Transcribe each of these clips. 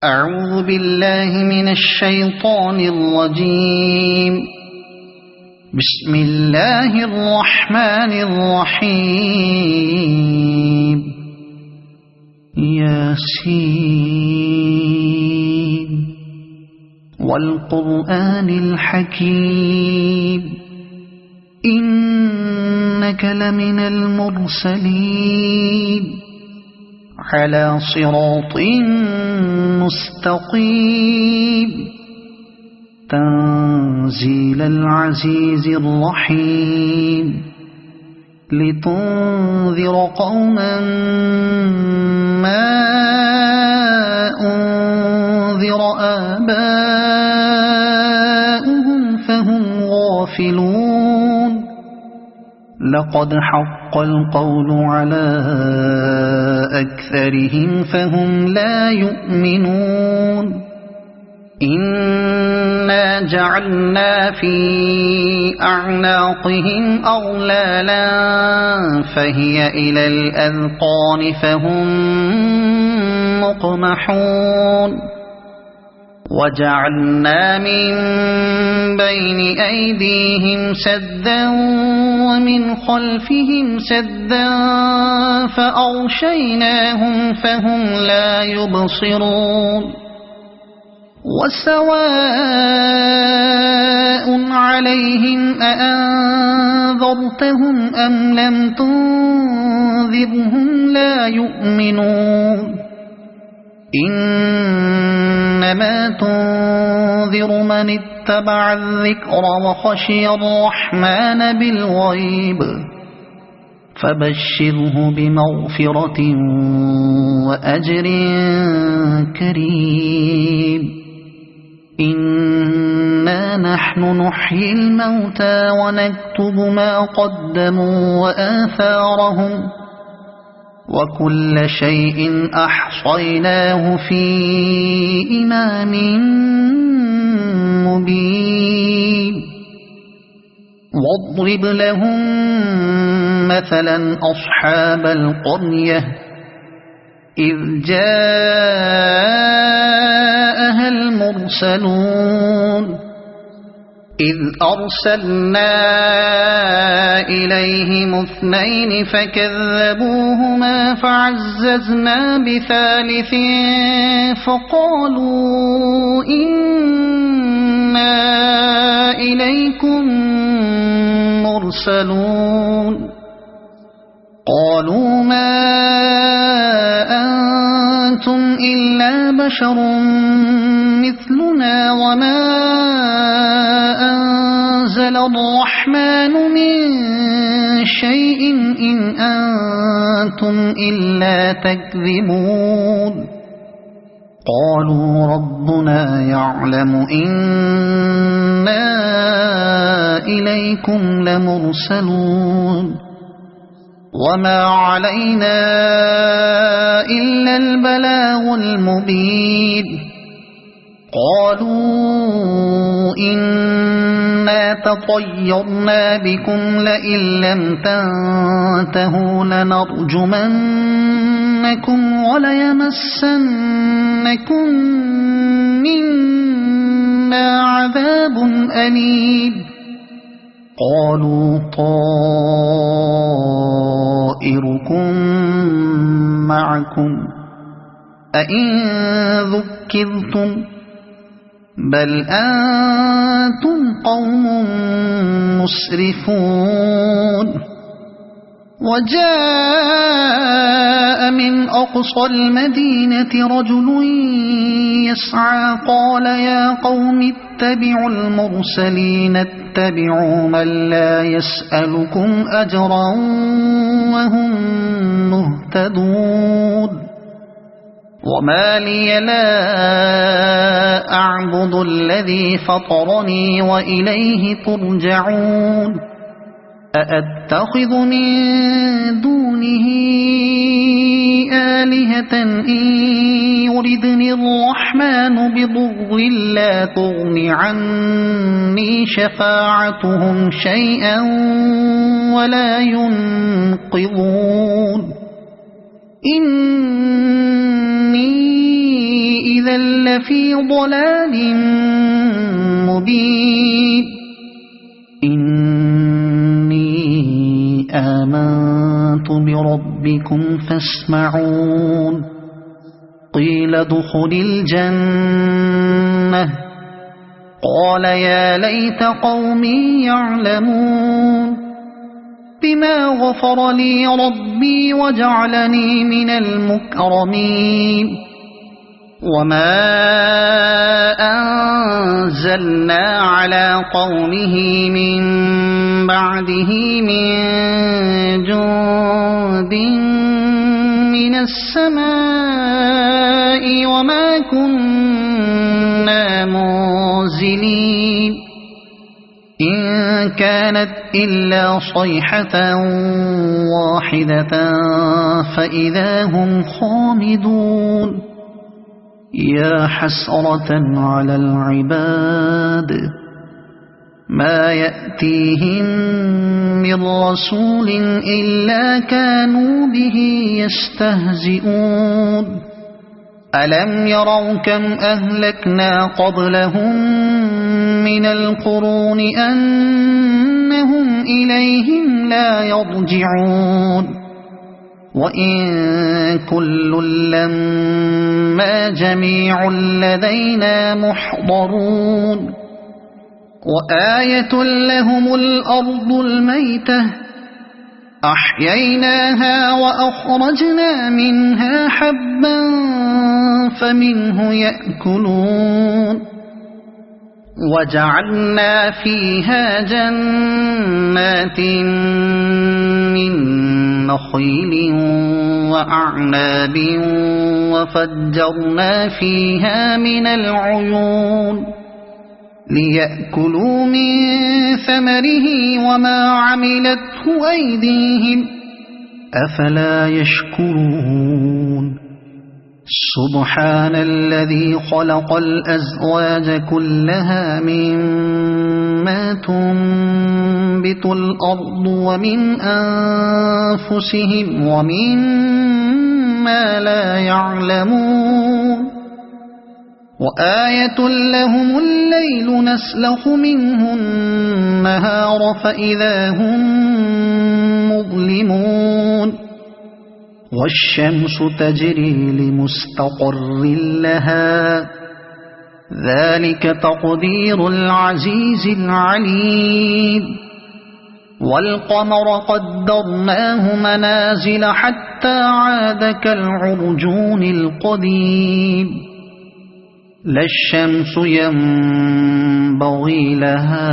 أعوذ بالله من الشيطان الرجيم. بسم الله الرحمن الرحيم. ياسين والقرآن الحكيم إنك لمن المرسلين على صراط مستقيم تنزيل العزيز الرحيم لتنذر قوما ما أنذر آباؤهم فهم غافلون. لقد حق القول على أكثرهم فهم لا يؤمنون. إنا جعلنا في أعناقهم أغلالا فهي إلى الأذقان فهم مقمحون. وجعلنا من بين أيديهم سدا ومن خلفهم سدا فأغشيناهم فهم لا يبصرون. وسواء عليهم أأنذرتهم أم لم تنذرهم لا يؤمنون. إنما تنذر من اتبع الذكر وخشي الرحمن بالغيب فبشره بمغفرة وأجر كريم. إنا نحن نحيي الموتى ونكتب ما قدموا وآثارهم وكل شيء أحصيناه في إمام مبين. واضرب لهم مثلا أصحاب القرية إذ جاءها المرسلون إذ أرسلنا إليهم اثنين فكذبوهما فعززنا بثالث فقالوا إنا إليكم مرسلون. قالوا ما أنتم إلا بشر مثلنا وما أنزل الرحمن من شيء إن أنتم إلا تكذبون. قالوا ربنا يعلم إنا إليكم لمرسلون وما علينا إلا البلاغ المبين. قالوا إنا تطيرنا بكم لئن لم تنتهوا لنرجمنكم وليمسنكم منا عذاب أليم. قالوا طائركم معكم أئن ذكرتم بل أنتم قوم مسرفون. وجاء من أقصى المدينة رجل يسعى قال يا قوم اتبعوا المرسلين اتبعوا من لا يسألكم أجرا وهم مهتدون. وما لي لا أعبد الذي فطرني وإليه ترجعون. أأتخذ من دونه آلهة إن يردني الرحمن بضر لا تغن عني شفاعتهم شيئا ولا ينقذون. إني إذا لفي ضلال مبين إني آمنت بربكم فاسمعون قيل ادخل الجنة قال يا ليت قومي يعلمون بما غفر لي ربي وجعلني من المكرمين وما أنزلنا على قومه من بعده من جند من السماء وما كنا منزلين إن كانت إلا صيحة واحدة فإذا هم خامدون يا حسرة على العباد ما يأتيهم من رسول إلا كانوا به يستهزئون ألم يروا كم أهلكنا قبلهم من القرون أنهم إليهم لا يرجعون وإن كل لما جميع لدينا محضرون وآية لهم الأرض الميتة أحييناها وأخرجنا منها حبا فمنه يأكلون وجعلنا فيها جنات من نخيل وأعناب وفجرنا فيها من العيون ليأكلوا من ثمره وما عملته أيديهم أفلا يشكرون سبحان الذي خلق الأزواج كلها مما تنبت الأرض ومن أنفسهم ومما لا يعلمون وآية لهم الليل نسلخ منه النهار فإذا هم مظلمون والشمس تجري لمستقر لها ذلك تقدير العزيز العليم والقمر قدرناه منازل حتى عاد كالعرجون القديم لا الشمس ينبغي لها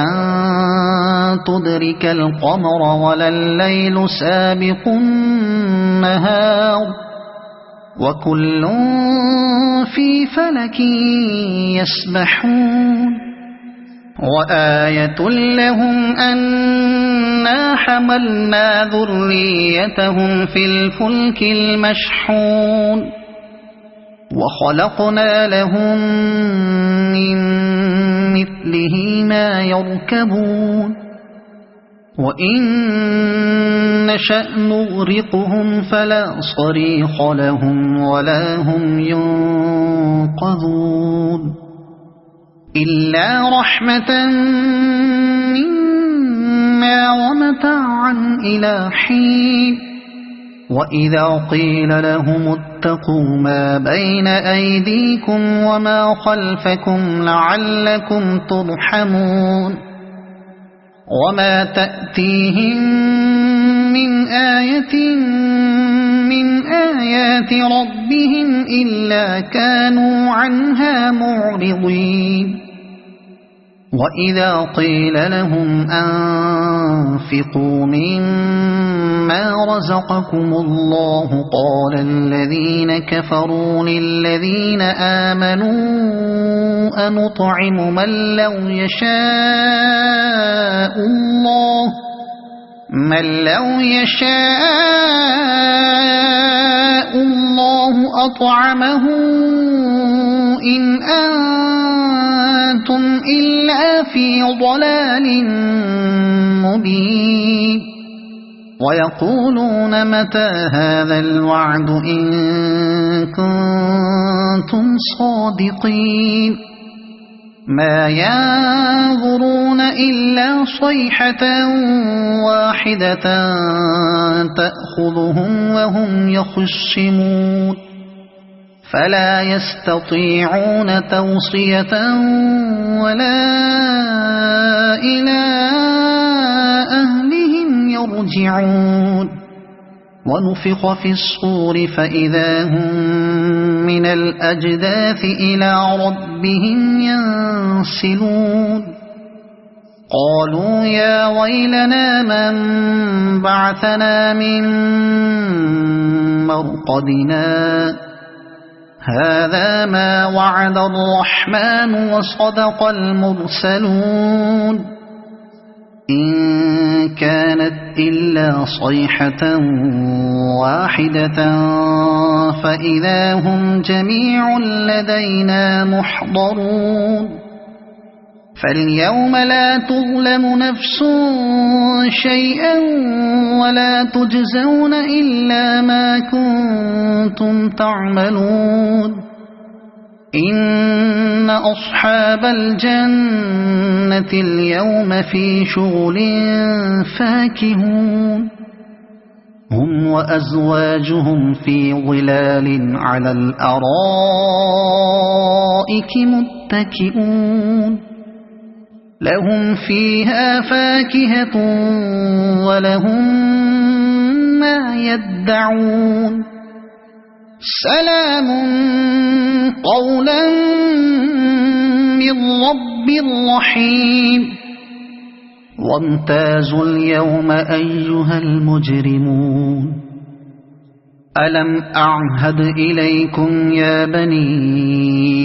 أن تدرك القمر ولا الليل سابق النهار وكل في فلك يسبحون وآية لهم أنا حملنا ذريتهم في الفلك المشحون وخلقنا لهم من مثله ما يركبون وإن نشأ نغرقهم فلا صريخ لهم ولا هم ينقذون إلا رحمة منا ومتاعا إلى حين وإذا قيل لهم اتقوا ما بين أيديكم وما خلفكم لعلكم ترحمون وما تأتيهم من آية من آيات ربهم إلا كانوا عنها معرضين وإذا قيل لهم أنفقوا مما رزقكم الله قال الذين كفروا للذين آمنوا أنطعم من لو يشاء الله أطعمه إن أنتم إلا في ضلال مبين ويقولون متى هذا الوعد إن كنتم صادقين ما ينظرون إلا صيحة واحدة تأخذهم وهم يخصمون فلا يستطيعون توصية ولا إلى أهلهم يرجعون ونفخ في الصور فإذا هم من الأجداث إلى ربهم ينسلون قالوا يا ويلنا من بعثنا من مرقدنا هذا ما وعد الرحمن وصدق المرسلون إن كانت إلا صيحة واحدة فإذا هم جميع لدينا محضرون فاليوم لا تظلم نفس شيئا ولا تجزون إلا ما كنتم تعملون إن أصحاب الجنة اليوم في شغل فاكهون هم وأزواجهم في ظلال على الأرائك متكئون لهم فيها فاكهة ولهم ما يدعون سلام قولا من رب رحيم وامتازوا اليوم أيها المجرمون ألم أعهد إليكم يا بني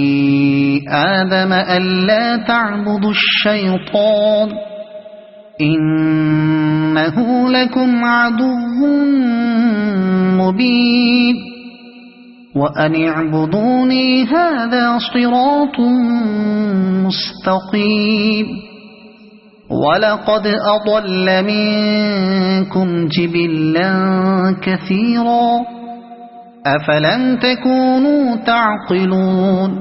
آدم ألا تعبدوا الشيطان إنه لكم عدو مبين وأن اعبدوني هذا صراط مستقيم ولقد أضل منكم جبلا كثيرا أفلم تكونوا تعقلون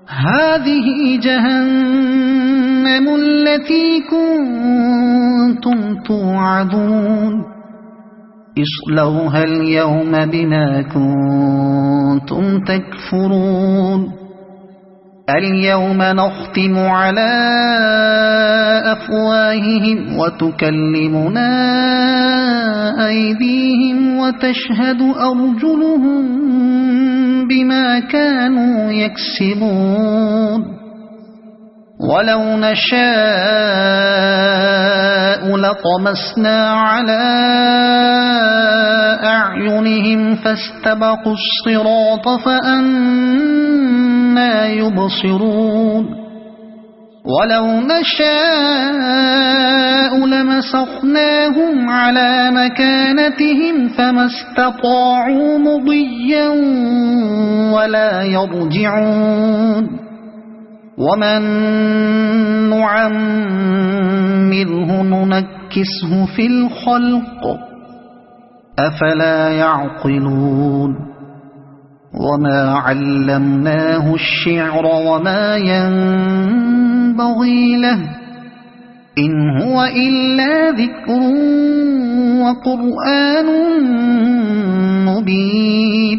هذه جهنم التي كنتم توعدون اصلوها اليوم بما كنتم تكفرون اليوم نختم على أفواههم وتكلمنا أيديهم وتشهد أرجلهم بما كانوا يكسبون ولو نشاء لطمسنا على أعينهم فاستبقوا الصراط فأنى يبصرون ولو نشاء لمسخناهم على مكانتهم فما استطاعوا مضيا ولا يرجعون ومن نعمره ننكسه في الخلق أفلا يعقلون وما علمناه الشعر وما ينبغي له إن هو إلا ذكر وقرآن مبين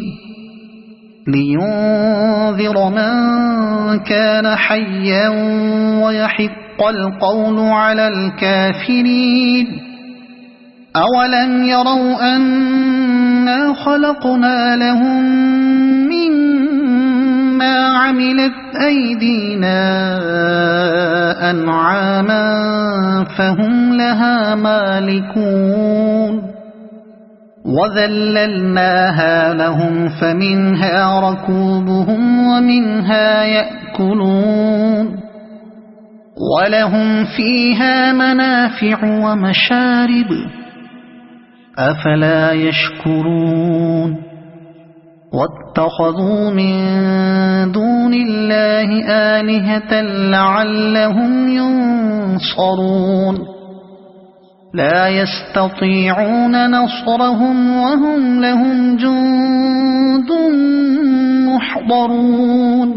لينذر من كان حيا ويحق القول على الكافرين أولم يروا أنا خلقنا لهم مما عملت أيدينا أنعاما فهم لها مالكون وذللناها لهم فمنها ركوبهم ومنها يأكلون ولهم فيها منافع ومشارب أفلا يشكرون واتخذوا من دون الله آلهة لعلهم ينصرون لا يستطيعون نصرهم وهم لهم جند محضرون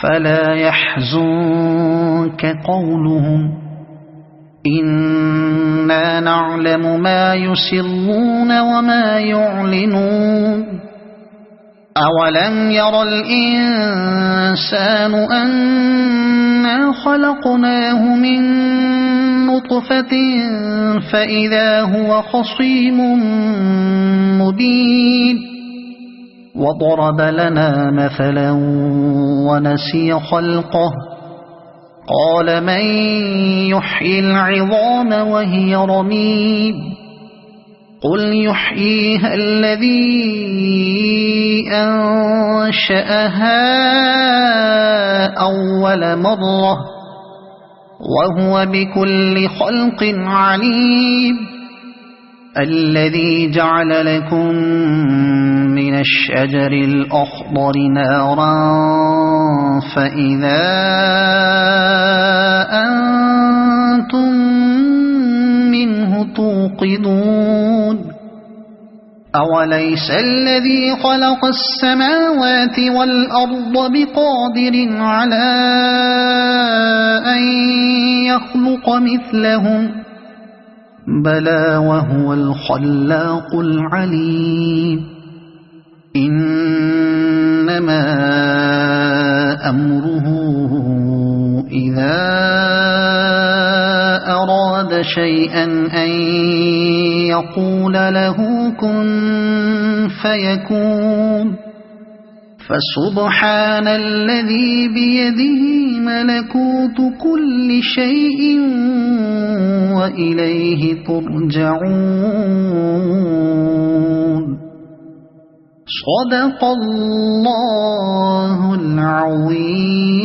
فلا يحزنك قولهم إنا نعلم ما يسرون وما يعلنون أولم ير الإنسان أنا خلقناه من نطفة فإذا هو خصيم مبين وضرب لنا مثلا ونسي خلقه قال من يحيي العظام وهي رميم قل يحييها الذي أنشأها أول مرة وهو بكل خلق عليم الذي جعل لكم من الشجر الأخضر نارا فإذا أنتم منه توقدون أوليس الذي خلق السماوات والأرض بقادر على أن يخلق مثلهم بلى وهو الخلاق العليم إنما أمره إذا أراد شيئا أن يقول له كن فيكون فسبحان الذي بيده ملكوت كل شيء وإليه ترجعون صدق الله العظيم.